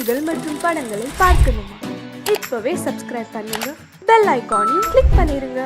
பாடல்கள் மற்றும் படங்களை பார்க்கணுமா? இப்பவே சப்ஸ்கிரைப் பண்ணுங்க, பெல் ஐகானையும் கிளிக் பண்ணிருங்க.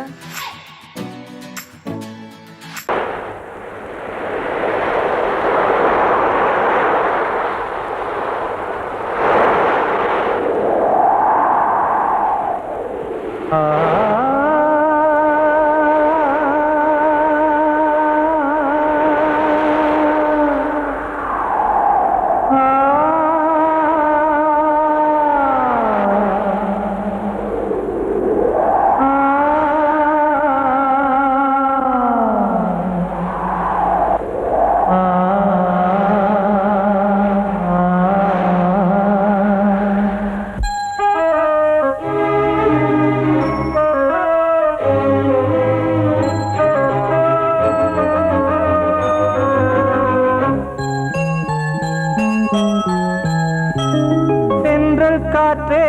காற்றே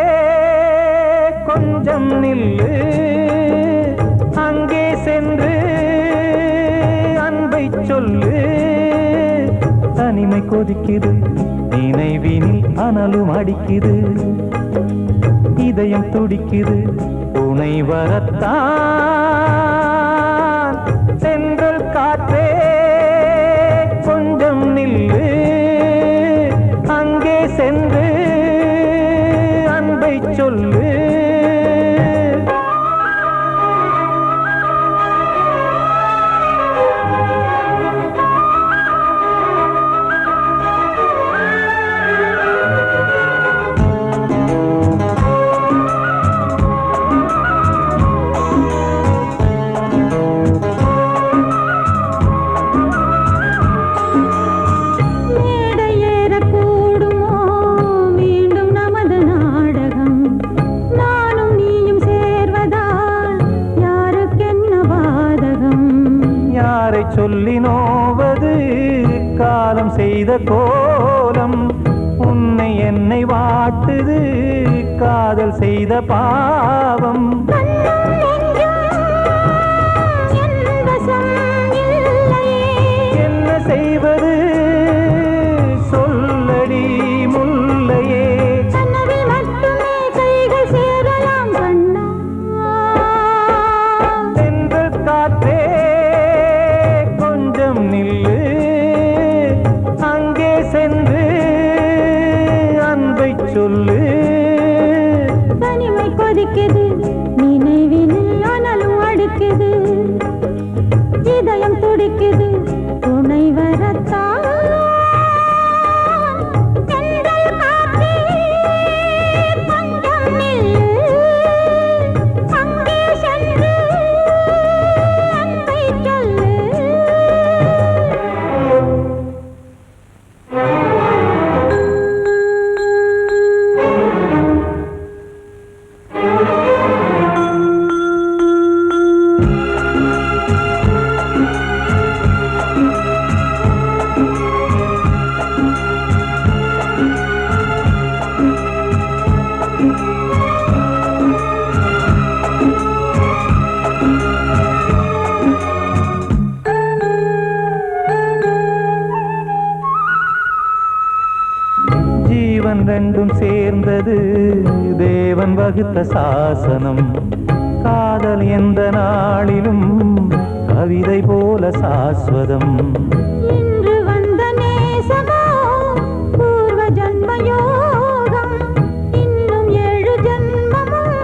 கொஞ்சம் நில்லு, அங்கே சென்று அன்பை சொல்லு. தனிமை கொதிக்குது, நினைவினில் அனலும் அடிக்குது, இதயம் துடிக்குது, துணை வரத்தான். சென்றல் காற்றே கொஞ்சம் நில்லு, அங்கே சென்று சொல்லு. சொல்லி நோவது காலம் செய்த கோலம், உன்னை என்னை வாட்டுது காதல் செய்த பாவம். என்ன செய்வது சொல்லடி முல்லையே, சென்றல் காற்றே நில்லு, அங்கே சென்று அன்பை சொல்லு. தனிமை கொதிக்குது, நினைவினில் அனலும் அடிக்குது, இதயம் துடிக்குது, துணை வரத்தான். ஜீவன் ரெண்டும் சேர்ந்தது தேவன் வகுத்த சாசனம். காதல் எந்த நாளிலும் கவிதை போல சாஸ்வதம். இன்று வந்த நேசமோ பூர்வ ஜன்மயோகம், இன்னும் 7 ஜன்மமும்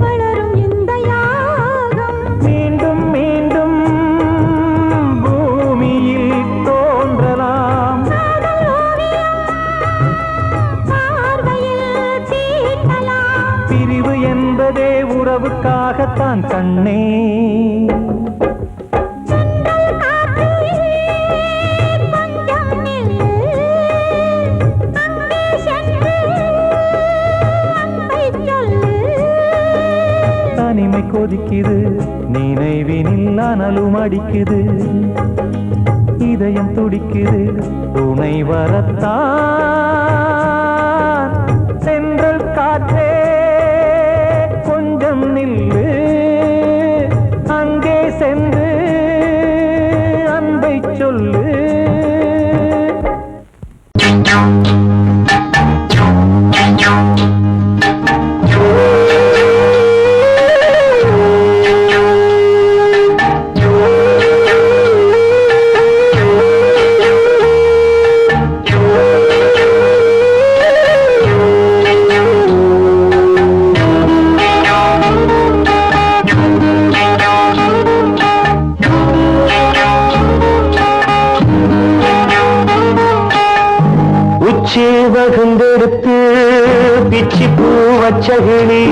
வளரும் இந்த யாகம். மீண்டும் மீண்டும் பூமியில் தோன்றலாம், பிரிவு என்பதே உறவுக்காகத்தான் கண்ணே. தனிமை கொதிக்குது, நினைவினில் அனலும் அடிக்குது, இதயம் துடிக்குது, துணை வரத்தான். சென்றல் காற்றே கொஞ்சம் நில்லு, அங்கே சென்று அன்பை சொல்லு. வகுந்தெடுத்து பிச்சி பூ வச்ச கிளி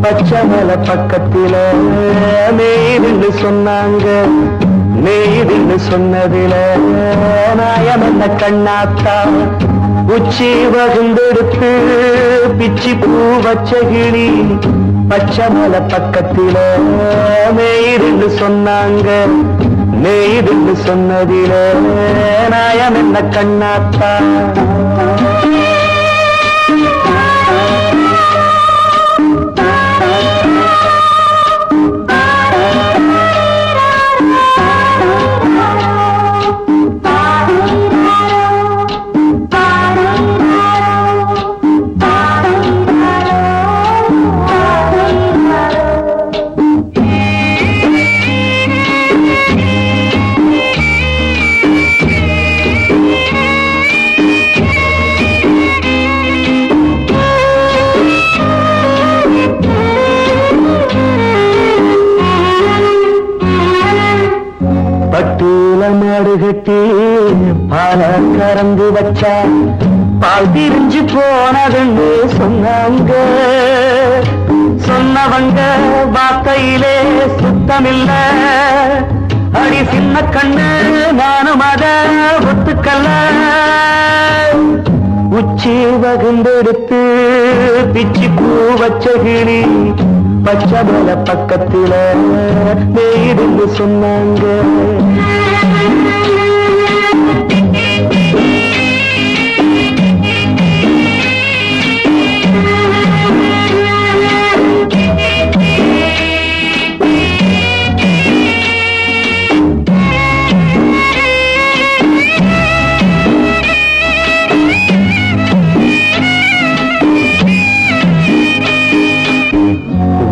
பச்சை மலை பக்கத்தில மேய்துன்னு சொன்னாங்க. மேய்துன்னு சொன்னதில நாயம் என்ன கண்ணாத்தா. உச்சி வகுந்தெடுத்து பிச்சி பூ வச்ச கிளி பச்சை மலை பக்கத்தில மேய்துன்னு சொன்னாங்க. மேய்துன்னு சொன்னதில நாயம் என்ன கண்ணாத்தா. மாடு கட்டி பால கறந்து வச்சா பால் திரிஞ்சு போனதுன்னு சொன்னாங்க. சொன்னவங்க வார்த்தையிலே சுத்தமில்ல. அடி சின்ன கண்ணு நானும் அத ஒத்துக்கல்ல. உச்சி வகுந்தெடுத்து பிச்சி பூ வச்ச கிளி பச்சை மலை பக்கத்தில மேய்துன்னு சொன்னாங்க.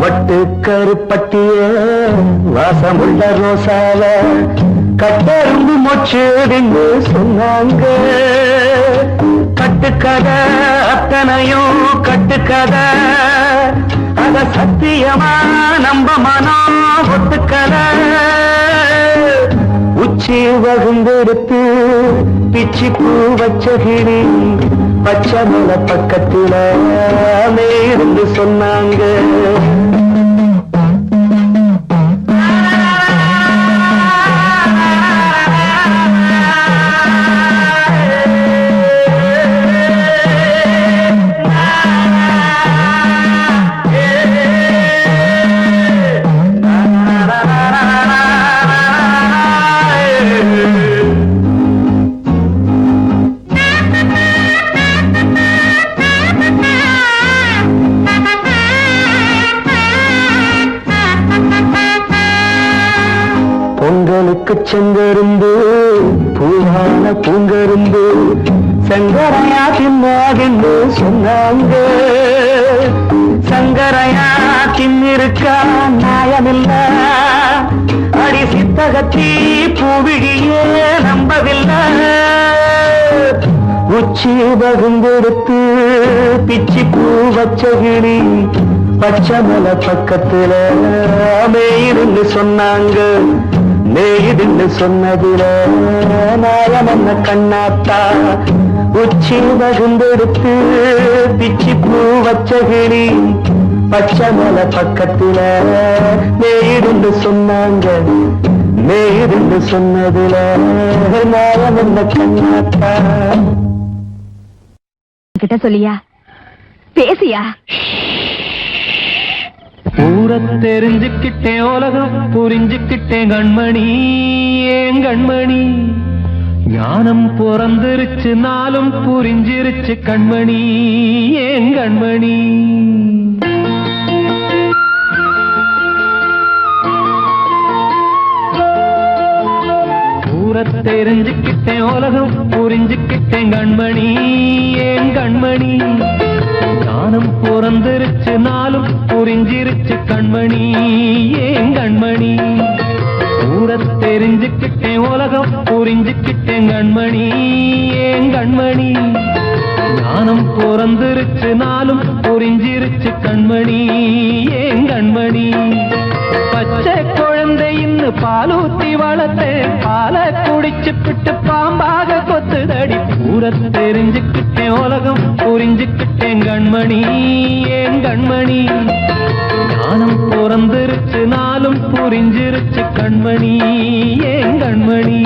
வட்டு கருப்பட்டிய வாசமுள்ள ரோசால கட்டரும்பு மொச்சுன்னு சொன்னாங்க. கட்டுக்கதை அத்தனையும் கட்டுக்கதை. அத சத்தியமா நம்ப மனம் ஒத்துக்கதை. உச்சி வகுந்தெடுத்து பிச்சி பூ வச்ச கிளி பச்சை மலை பக்கத்தில மேய்ந்து சொன்னாங்க. பொங்கலுக்கு செங்கரும்பு பூவான பூங்கரும்பு சங்கரையா தின்னாகின்னு சொன்னாங்க. சங்கரையா தின்னிருக்கா நியாயமில்ல. அடி சித்தகத்தி பூவிழியே நம்பவில்லை. உச்சி வகுந்தெடுத்து பிச்சி பூ வச்ச கிளி பச்சை மலை பக்கத்தில மேய்துன்னு சொன்னாங்க. மேய்துன்னு சொன்னதில நாயம் என்ன கண்ணாத்தா. உச்சி வகுந்தெடுத்து பிச்சி பூ வச்ச கிளி பச்சை மலை பக்கத்தில மேய்துன்னு சொன்னாங்க. மேய்துன்னு சொன்னதில நாயம் என்ன கண்ணாத்தா. கிட்ட சொல்லியா பேசியா? ஊரை தெரிஞ்சுக்கிட்டேன் உலகம் புரிஞ்சுக்கிட்டேன் கண்மணி ஏன் கண்மணி. ஞானம் பிறந்திருச்சு நாளும் புரிஞ்சிருச்சு கண்மணி ஏன் கண்மணி. ஊரை தெரிஞ்சுக்கிட்டேன் உலகம் புரிஞ்சுக்கிட்டேன் கண்மணி ஏன் கண்மணி. ஞானம் பிறந்திருச்சு நாளும் புரிஞ்சிருச்சு கண்மணி ஏன் கண்மணி. ஊரை தெரிஞ்சுக்கிட்டேன் உலகம் புரிஞ்சுக்கிட்டேன் கண்மணி ஏன் கண்மணி. ஞானம் பிறந்திருச்சு நாளும் புரிஞ்சிருச்சு கண்மணி ஏன் கண்மணி. பச்சை குழந்தை குழந்தை இன்னும் பாலூத்தி வளர்த்தேன் பால குடிச்சுப்பிட்டு பாம்பாக கொத்துதடி ஊர தெரிஞ்சுக்கிட்டேன் உலகம் புரிஞ்சுக்கிட்டேன் கண்மணி ஏன் கண்மணி ஞானம் பிறந்திருச்சு நாளும் புரிஞ்சிருச்சு கண்மணி ஏன் கண்மணி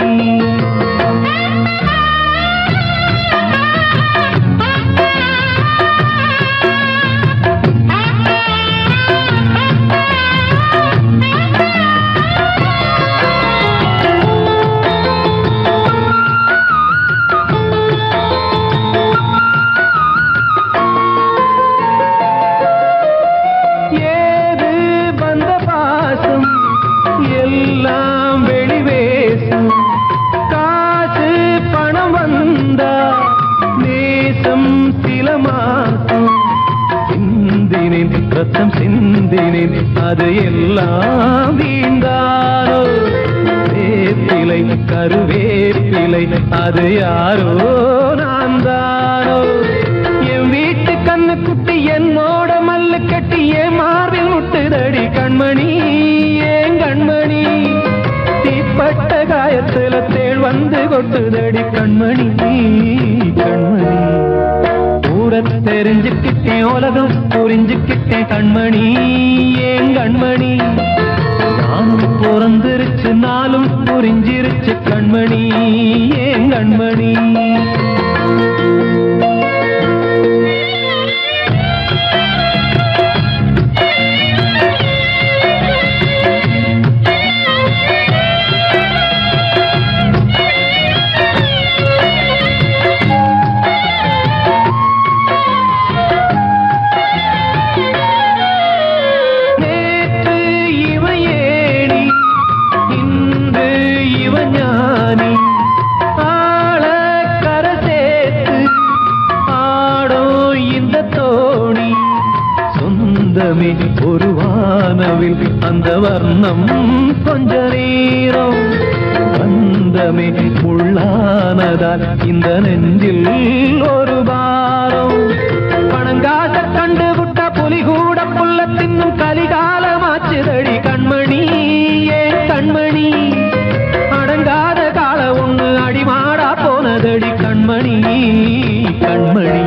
ரத்தம் சிந்தினேன் அது எல்லாம் வீண்டாரோ வேப்பிலை கருவேப்பிலை அது யாரோ நான் தானோ என் வீட்டு கண்ணு குட்டி என்னோட மல்லு கட்டி என் மார்பில் முட்டுதடி கண்மணி ஏன் கண்மணி தீப்பட்ட காயத்துல தேள் வந்து கொட்டுதடி கண்மணி கண்மணி தெரிஞ்சுக்கிட்டேன் உலகம் புரிஞ்சுக்கிட்டேன் கண்மணி ஏன் கண்மணி நானும் பிறந்திருச்சு நாளும் புரிஞ்சிருச்சு கண்மணி ஏன் கண்மணி ஒரு வானவில் அந்த வர்ணம் கொஞ்ச நேரம் பந்தமே உள்ளானதால் இந்த நெஞ்சில் ஒரு பாரம் பணங்காச கண்டு விட்ட புலி கூட புல்ல தின்னும் கலிகாலமாச்சுதடி கண்மணி ஏன் கண்மணி அடங்காத கால ஒண்ணு அடிமாடா போனதடி கண்மணி கண்மணி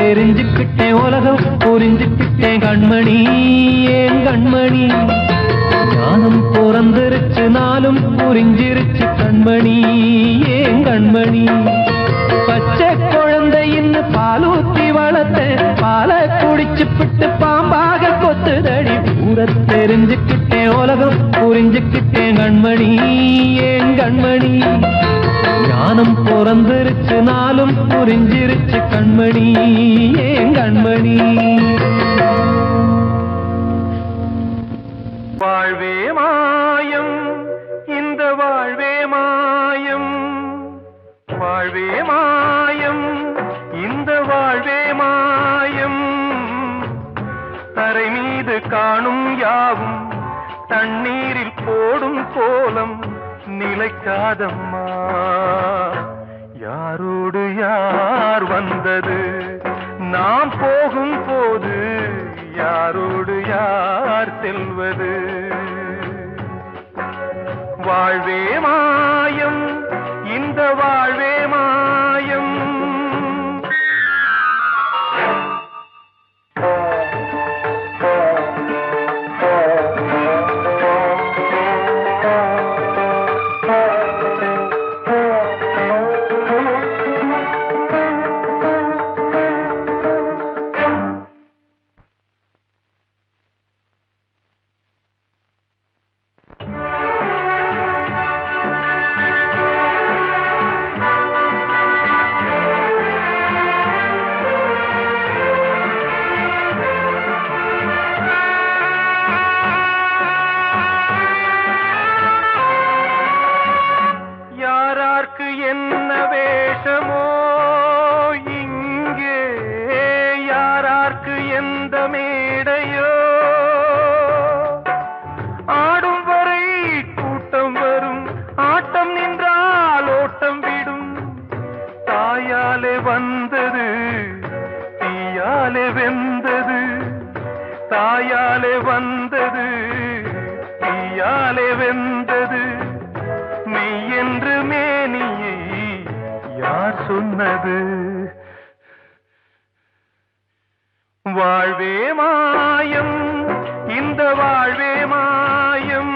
தெரிஞ்சுக்கிட்டேன் உலகம் புரிஞ்சுக்கிட்டேன் கண்மணி ஏன் கண்மணி ஞானம் பிறந்திருச்சு நாளும் புரிஞ்சிருச்சு கண்மணி ஏன் கண்மணி பச்சை குழந்தை இன்னும் பாலூத்தி வளர்த்தேன் பால குடிச்சுப்பிட்டு பாம்பாக கொத்துதடி ஊர தெரிஞ்சுக்கிட்டேன் உலகம் புரிஞ்சுக்கிட்டேன் கண்மணி ஏன் கண்மணி ஞானம் பிறந்திருச்சு நாளும் புரிஞ்சிருச்சு கண்மணி ஏன் கண்மணி வாழ்வே மாயம் இந்த வாழ்வே மாயம் வாழ்வே மாயம் இந்த வாழ்வே மாயம் தரை மீது காணும் யாவும் தண்ணீரில் போடும் கோலம் நிலைக்காதம்மா யாரோடு யார் வந்தது நாம் போகும் போது யாரோடு யார் செல்வது வாழ்வே மாயம் இந்த வாழ்வே மாயம் சொன்னது. வாழ்வே மாயம், இந்த வாழ்வே மாயம்.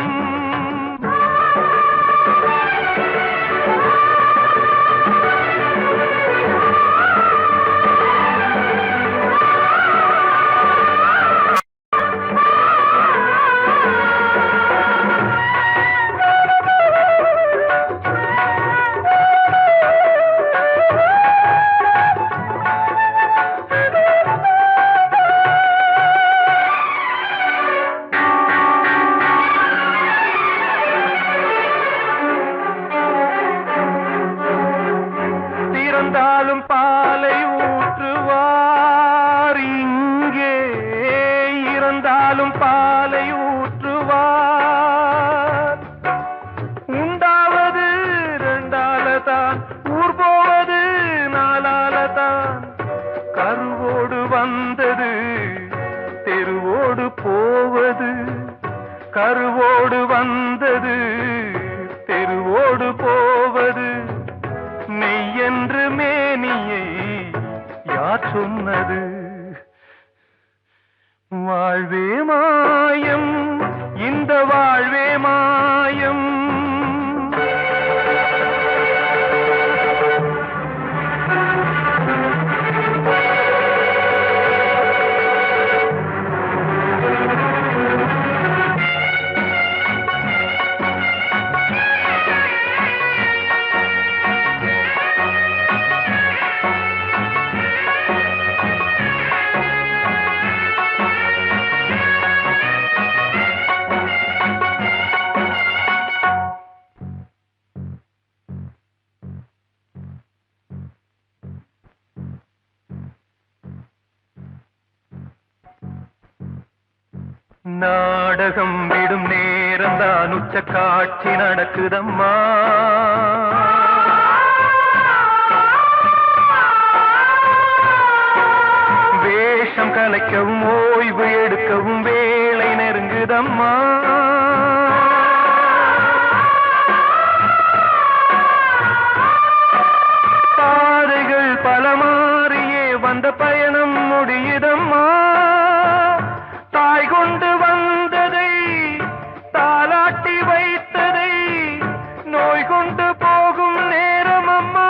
இறந்தாலும் பாலை ஊற்றுவார் இங்கே, இறந்தாலும் பாலை ஊற்றுவார். உண்டாவது ரெண்டாலதான், ஊர் போவது நாலாலதான். கருவோடு வந்தது தெருவோடு போவது, கருவோடு வந்தது தெருவோடு போவது. மெய்யென்று மேனியை யார் சொன்னது? வாழ்வே மாயம், இந்த வாழ்வே மாயம். நாடகம் விடும் நேரம் தான், உச்ச காட்சி நடக்குதம்மா. வேஷம் கலைக்கவும் ஓய்வு எடுக்கவும் வேலை நெருங்குதம்மா. பாதைகள் பல மாறியே வந்த பயணம் முடியுதம்மா. தாய் கொண்டு வந்ததை தாலாட்டி வைத்ததை நோய் கொண்டு போகும் நேரம் அம்மா.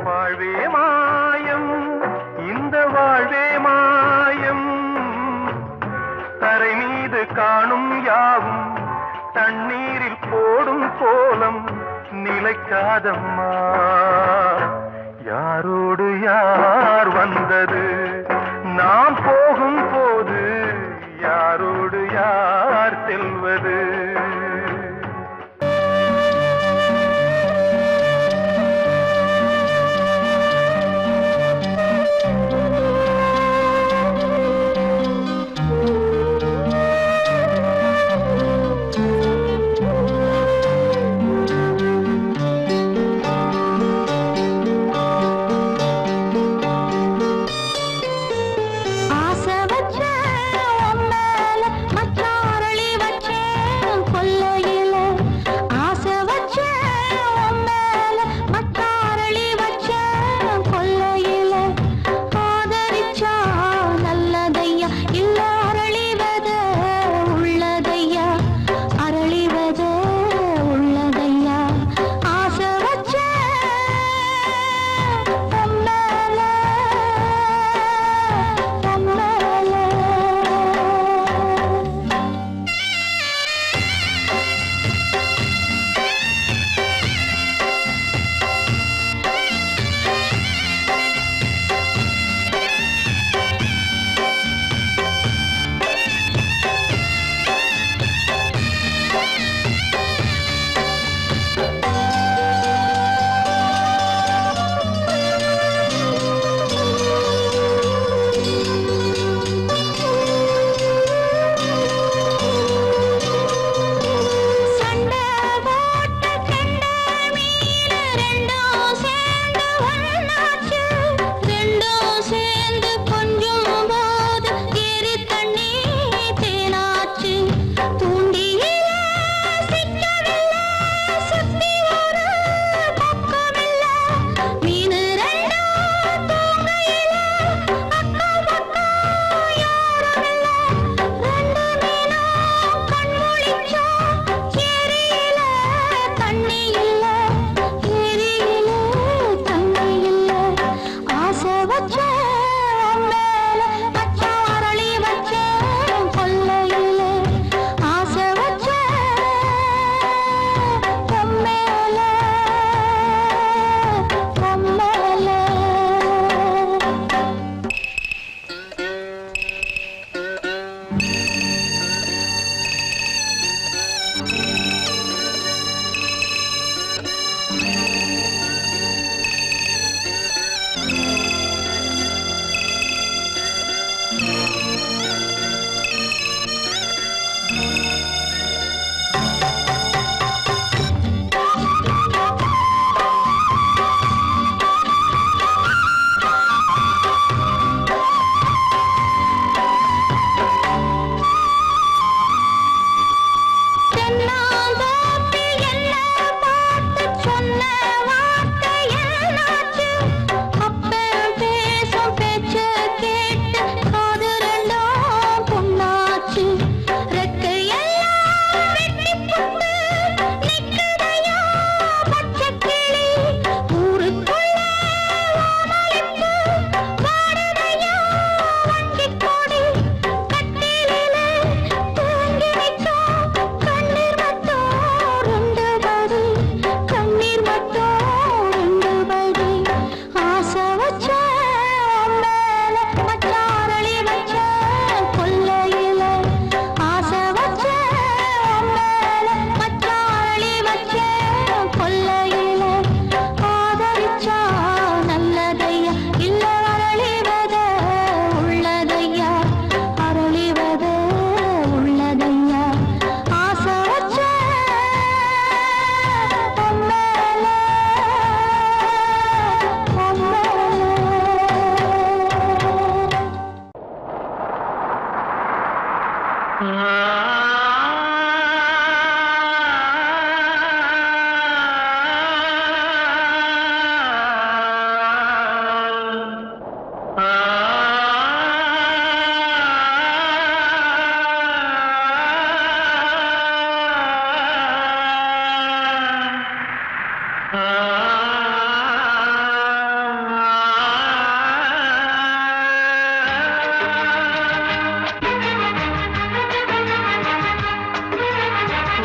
வாழ்வே மாயம், இந்த வாழ்வே மாயம். தரை மீது காணும் யாவும் தண்ணீரில் போடும் கோலம் நிலைக்காதம்மா. யாரோடு யார் வந்தது நாம் போகும் போது, யாரோடு யார் செல்வது?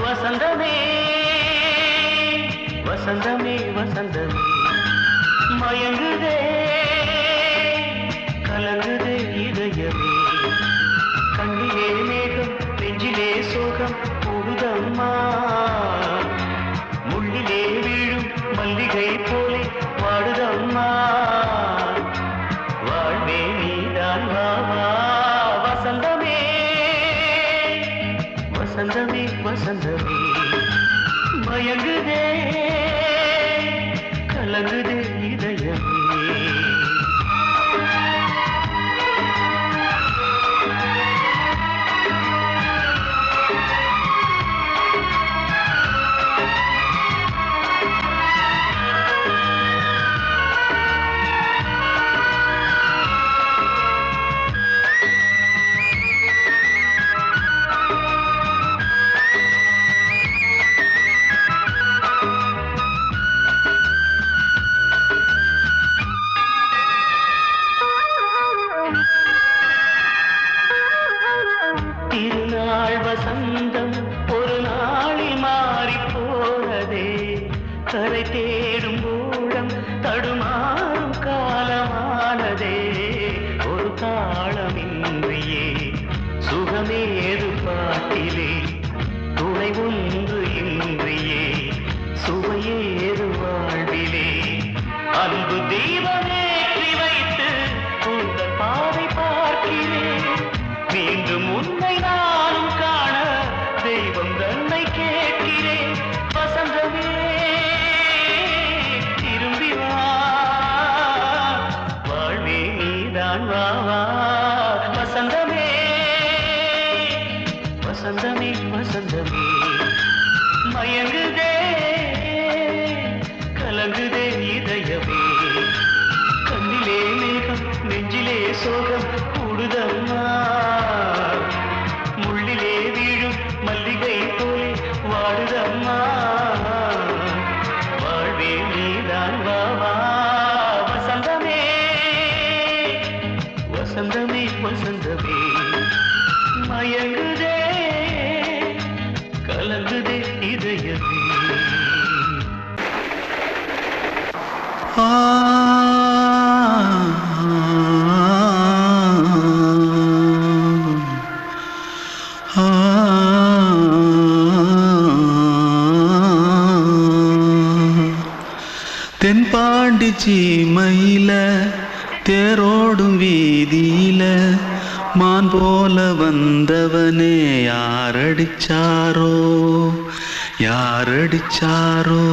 வசந்தமே வசந்தமே வசந்தமே மயங்குதே கலங்குதே இதயமே கண்ணிலே மேகம் நெஞ்சிலே சோகம் புகுதம்மா முள்ளிலே வீழும் மல்லிகை போலே வாடுதம்மா வாழ்வே நீதான் வாவா வசந்தமே வசந்தமே வசந்தமே மயங்குதே கலங்குதே இதயமே திருநாள் வசந்தம் ஒரு நாளில் மாறி போனதே கரை தேடும் ஊழம் தடுமாறும் காலமானதே ஒரு தாளமின்றியே சுகமேது பாட்டிலே துணை ஒன்று இன்றியே சுவையேது வாழ்விலே அன்பு தீபமேற்றி வைத்து உங்கள் பாதை பார்க்கிறேன் மீண்டும் உன்னை நானும் காண தெய்வம் தன்னை கேட்கிறேன் வசந்தமே திரும்பி வா வாழ்வே நீதான் வா வா வசந்தமே வசந்தமே வசந்தமே மயங்குதே கலங்குதே இதயமே கண்ணிலே மேகம் நெஞ்சிலே சோகம் கூடுதம்மா முள்ளிலே வீழும் மல்லிகை போலே வாடுதம்மா வாழ்வே நீதான் வா வா வசந்தமே வசந்தமே வசந்தமே மயங்குதே கலங்குதே இதயமே தென்பாண்டி சீமையில தேரோடும் வீதியில மான் போல வந்தவனே யாரடிச்சாரோ யாரடிச்சாரோ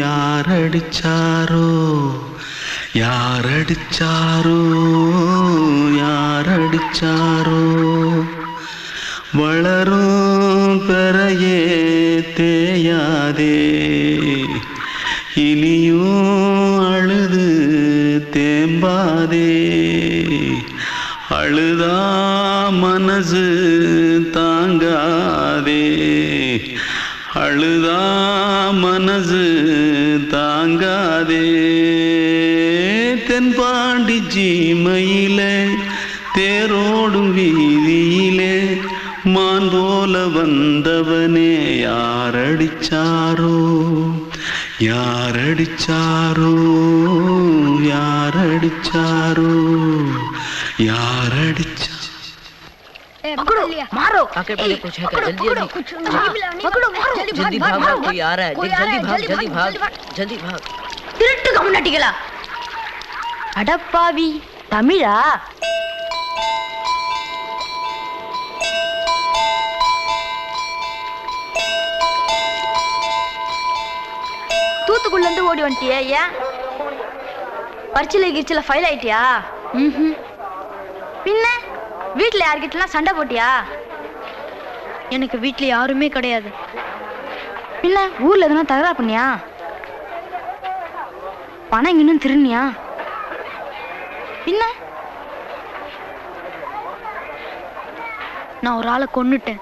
யாரடிச்சாரோ யாரடிச்சாரோ யாரடிச்சாரோ வளரும் பெறையே தேயாதே இனியும் அழுது தேம்பாதே அழுதா மனசு தாங்காதே அழுதா மனசு தாங்காதே தென்பாண்டி சீமையிலே தேரோடும் வீதியிலே மான் போல வந்தவனே யாரடிச்சாரோ யாரடிச்சாரோ யாரடிச்சாரோ யாரடிச்சா पकड़ो मारो आके पहले कुछ है क्या जल्दी जल्दी पकड़ो मारो जल्दी भाग भाग कोई आ रहा है जल्दी भाग जल्दी भाग திருட்டு கம்முனட்டிகளா அடப்பாவி தமிழா தூத்துக்குள்ள இருந்து ஓடி வந்துட்டியா ஏன் பரிச்சையில கிரிச்சில ஃபைல் ஆயிட்டியா பின்ன வீட்டுல யார்கிட்டலாம் சண்டை போட்டியா எனக்கு வீட்டுல யாருமே கிடையாது பின்ன ஊர்ல எதுனா தகராறு பண்ணியா பணம் இன்னும் திருநியா பின்ன நான் ஒரு ஆளை கொன்னுட்டேன்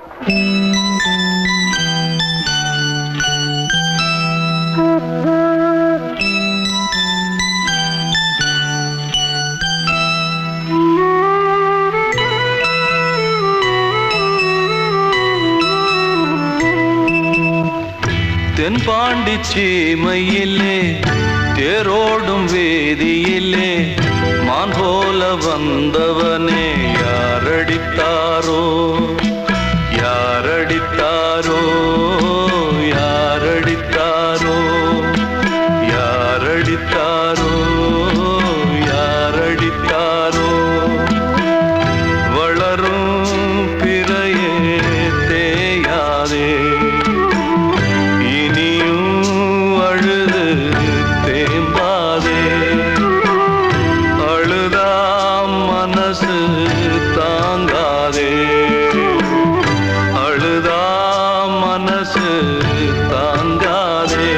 தென்பாண்டி சீமையிலே தேரோடும் வேதியிலே மான் போல வந்தவனே யாரடித்தாரோ யாரடித்தாரோ யாரடித்தாரோ யாரடித்தாரோ யாரடித்தாரோ வளரும் பிறையே தேயாதே இனியும் அழுது தேம்பாதே அழுதாம் மனசு தாங்காதே அழுதாம் மனசு தாங்காதே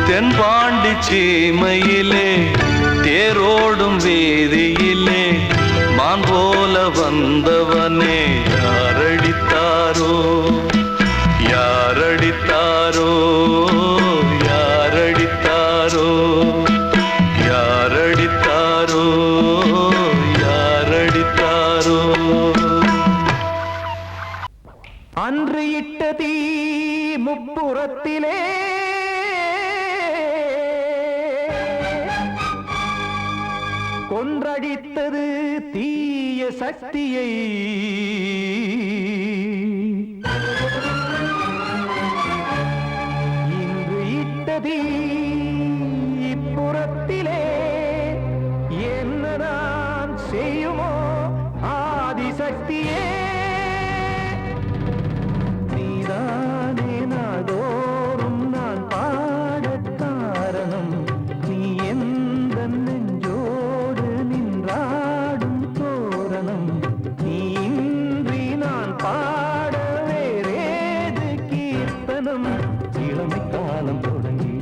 தென்பாண்டி சீமையிலே தேரோடும் வேதியிலே மான் போல வந்தவனே யாரடித்தாரோ யாரடித்தாரோ யாரடித்தாரோ யாரடித்தாரோ யாரடித்தாரோ அன்று இட்ட தீ முப்புறத்திலே கொன்றடித்தது தீய சக்தியை இன்று இட்ட தீ இப்புறத்திலே என்ன நான் செய்யுமோ ஆதிசக்தியே நீதானே நாடோறும் நான் பாடக் காரணம் நீ எந்த நெஞ்சோடு நின்றாடும் தோரணம் நீ இன்றி நான் பாட வேறேது கீர்த்தனம் இளமை காலம் தொடங்கி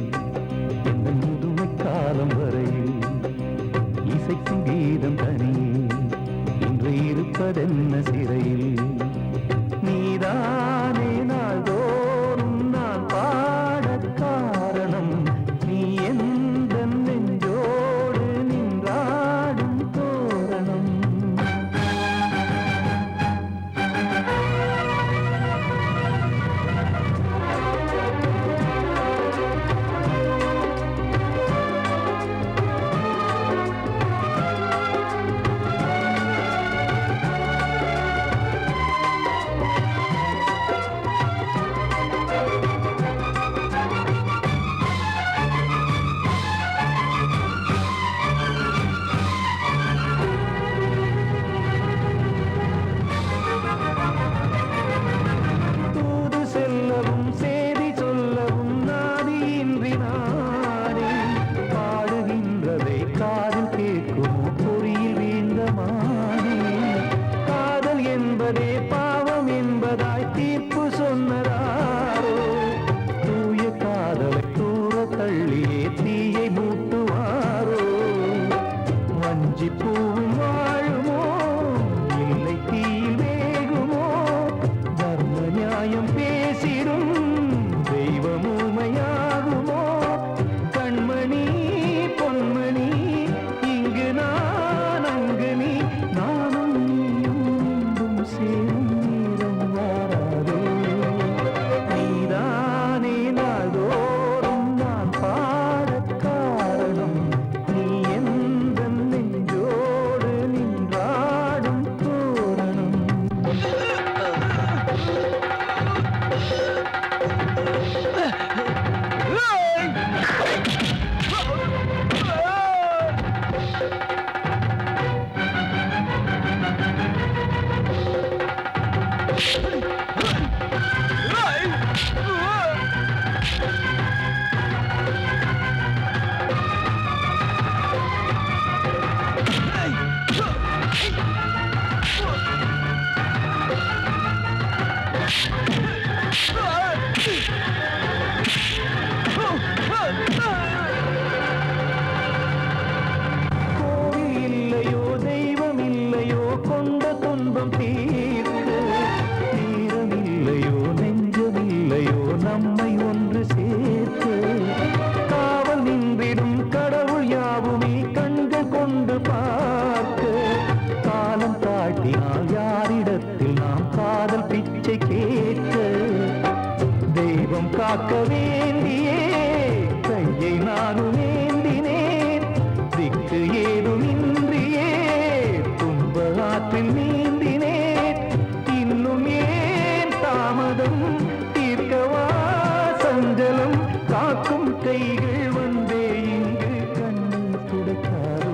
கைகள் வந்தே இங்கு கண்ணீர் துடைக்காரோ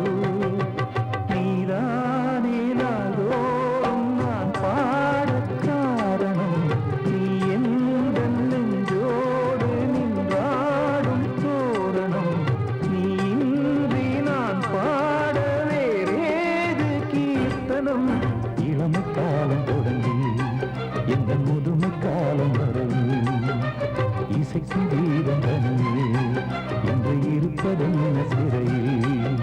நீதானே நாள்தோறும் நான் பாடக் காரணம் நீ எந்த நெஞ்சோடு நின்றாடும் தோரணம் நீ இன்றி நான் பாட வேறேது கீர்த்தனம் இளமை காலம் தொடங்கி எந்த முதுமை காலம் வரையில் இசைக்கும் வீரம் தனியே என்று இருப்பதென்ன சிறையில்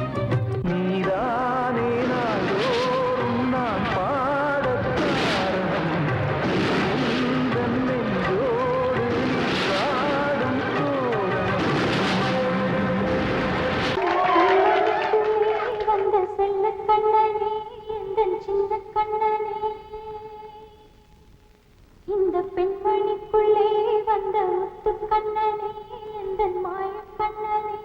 நீதானே நாள்தோறும் நான் பாடக் காரணம் எந்த நெஞ்சோடு நின்றாடும் தோரணம் வந்த செல்ல கண்ணனே எந்தன் சின்ன கண்ணனே இந்த பெண்மணிக்குள்ளே வந்த முத்து கண்ணனே எந்தன் மாய கண்ணனே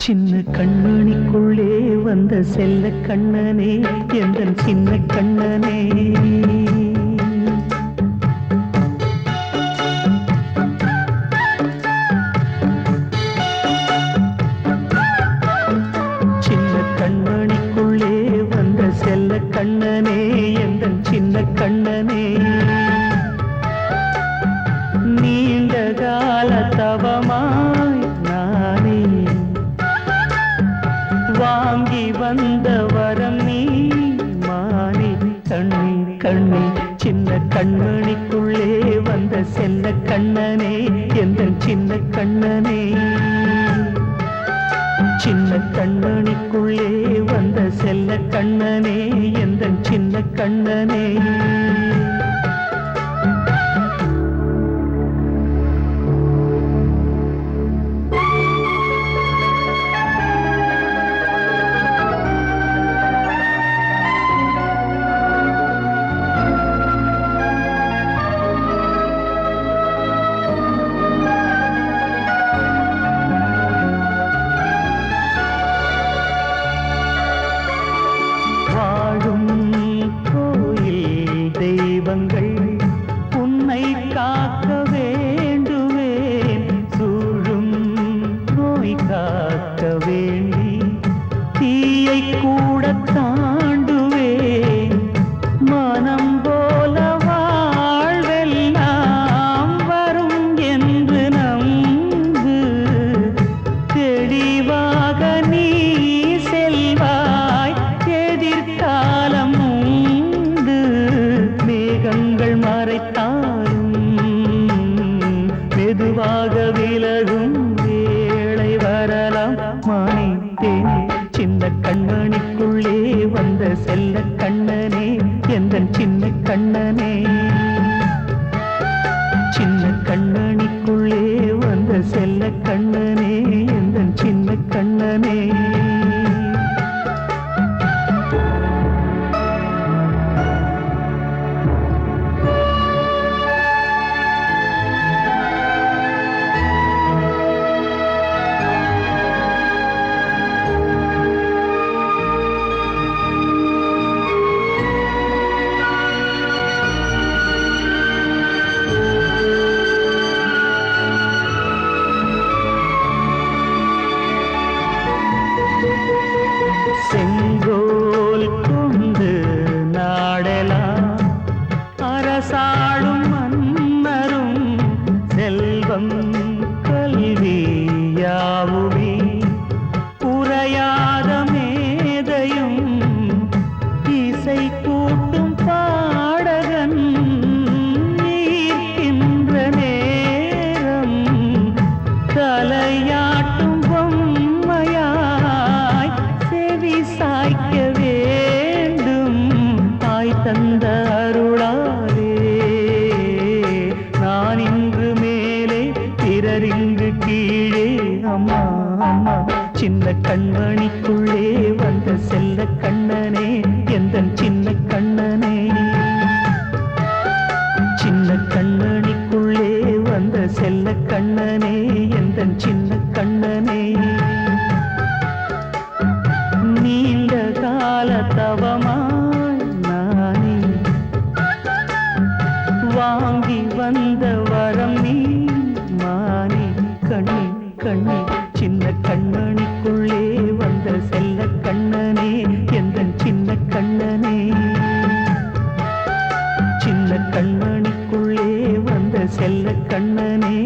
சின்ன கண்மணிக்குள்ளே வந்த செல்ல கண்ணனே எந்தன் சின்ன கண்ணனே சின்ன கண்மணிக்குள்ளே வந்த செல்ல கண்ணனே எந்தன் சின்ன கண்ணனே நீண்ட கால தவமாய் நானே வாங்கி வந்த வரம் நீ மானே கண்ணே கண்ணே சின்ன கண்மணிக்குள்ளே வந்த செல்ல கண்ணனே எந்தன் சின்ன கண்ணனே சின்ன கண்ணனுக்குள்ளே வந்த செல்ல கண்ணனே எந்தன் சின்ன கண்ணனே வாழும் கோயில் தெய்வங்கள் உன்னை காக்க வேண்டுவேன் சூழும் நோய் காக்க வேண்டி தீயை கூட தாண்டுவேன் மனம் போல வாழ்வெல்லாம் வரும் என்று நம்பு தெளிவாக நீ செல்வாய் எதிர்காலம் உண்டு மேகங்கள் மறைத்தாலும் மெதுவாக விலகும் வேளை வரலாம் மானே தேனே சின்ன கண்மணிக்குள்ளே வந்த செல்ல கண்ணனே எந்தன் சின்ன கண்ணனே சின்ன கண்ணனுக்குள்ளே வந்த செல்ல கண்ணனே எந்தன் சின்ன கண்ணனே செங்கோல் கொண்டு நாடலாம் அரசாளும் மன்னரும் செல்வம் கல்வி யாவுமே உரையாத மேதையும் இசை கூட்டும் பாடகன் ஈர்க்கின்ற நேரம் தலையாட்டும் பொம்மையாய் செவி சாய்க்க வேண்டும் தாய் தந்த அருளாலே நான் இன்று மேலே பிறரிங்கு கீழே அம்மா அம்மா சின்ன கண்மணிக்குள்ளே வந்த செல்ல கண்ணனே எந்தன் சின்ன கண்ணனே சின்ன கண்ணனுக்குள்ளே வந்த செல்ல கண்ணனே எந்தன் சின்ன கண்ணனே நீண்ட கால தவமாய் நானே வாங்கி வந்த வரம் நீ மானே கண்ணே சின்ன கண்மணிக்குள்ளே வந்த செல்ல கண்ணனே எந்தன் சின்ன கண்ணனே சின்ன கண்மணிக்குள்ளே வந்த செல்ல கண்ணனே